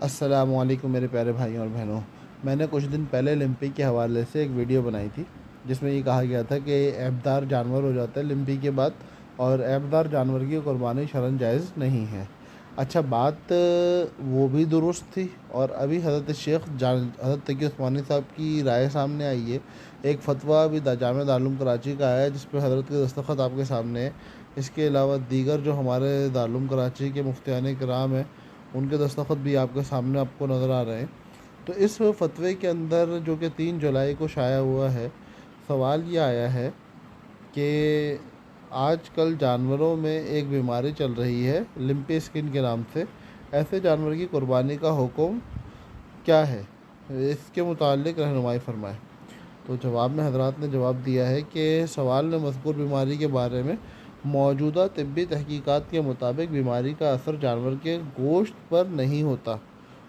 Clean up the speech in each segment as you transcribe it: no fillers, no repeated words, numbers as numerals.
السلام علیکم میرے پیارے بھائیوں اور بہنوں. میں نے کچھ دن پہلے لمپی کے حوالے سے ایک ویڈیو بنائی تھی جس میں یہ کہا گیا تھا کہ عیبدار جانور ہو جاتا ہے لمپی کے بعد، اور عیبدار جانور کی قربانی شرعاً جائز نہیں ہے. اچھا، بات وہ بھی درست تھی، اور ابھی حضرت تقی عثمانی صاحب کی رائے سامنے آئی ہے. ایک فتویٰ ابھی جامع دارالعلوم کراچی کا آیا ہے جس پہ حضرت کے دستخط آپ کے سامنے ہے. اس کے علاوہ دیگر جو ہمارے دارالعلوم کراچی کے مفتیان کرام ہیں ان کے دستخط بھی آپ کے سامنے آپ کو نظر آ رہے ہیں. تو اس فتوے کے اندر جو کہ 3 جولائی کو شائع ہوا ہے، سوال یہ آیا ہے کہ آج کل جانوروں میں ایک بیماری چل رہی ہے لمپی اسکن کے نام سے، ایسے جانور کی قربانی کا حکم کیا ہے، اس کے متعلق رہنمائی فرمائیں. تو جواب میں حضرات نے جواب دیا ہے کہ سوال میں مذکور بیماری کے بارے میں موجودہ طبی تحقیقات کے مطابق بیماری کا اثر جانور کے گوشت پر نہیں ہوتا،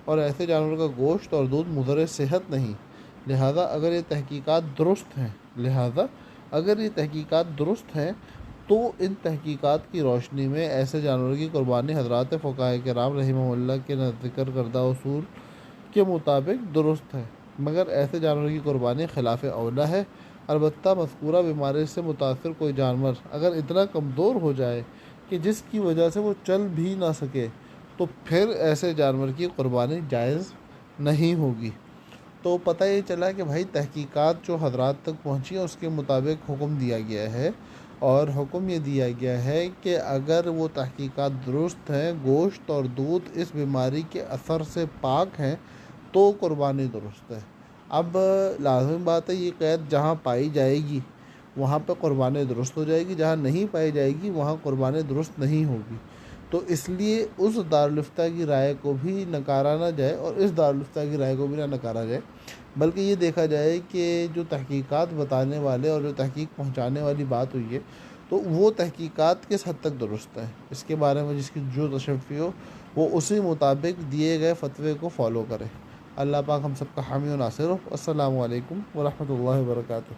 اور ایسے جانور کا گوشت اور دودھ مضر صحت نہیں. لہذا اگر یہ تحقیقات درست ہیں تو ان تحقیقات کی روشنی میں ایسے جانور کی قربانی حضرات فقہاء کرام رحمہ اللہ کے ذکر کردہ اصول کے مطابق درست ہے، مگر ایسے جانور کی قربانی خلاف اولیٰ ہے. البتہ مذکورہ بیماری سے متاثر کوئی جانور اگر اتنا کمزور ہو جائے کہ جس کی وجہ سے وہ چل بھی نہ سکے تو پھر ایسے جانور کی قربانی جائز نہیں ہوگی. تو پتہ یہ چلا کہ بھائی تحقیقات جو حضرات تک پہنچی ہیں اس کے مطابق حکم دیا گیا ہے، اور حکم یہ دیا گیا ہے کہ اگر وہ تحقیقات درست ہیں، گوشت اور دودھ اس بیماری کے اثر سے پاک ہیں تو قربانی درست ہے. اب لازم بات ہے یہ قید جہاں پائی جائے گی وہاں پہ قربانی درست ہو جائے گی، جہاں نہیں پائی جائے گی وہاں قربانی درست نہیں ہوگی. تو اس لیے اس دارالفتہ کی رائے کو بھی نکارا نہ جائے اور اس دارالفتہ کی رائے کو بھی نہ نکارا جائے، بلکہ یہ دیکھا جائے کہ جو تحقیقات بتانے والے اور جو تحقیق پہنچانے والی بات ہوئی ہے تو وہ تحقیقات کس حد تک درست ہے. اس کے بارے میں جس کی جو تشفی ہو وہ اسی مطابق دیے گئے فتوے کو فالو کرے. اللہ پاک ہم سب کا حامی و ناصر ہو. السلام علیکم ورحمۃ اللہ وبرکاتہ.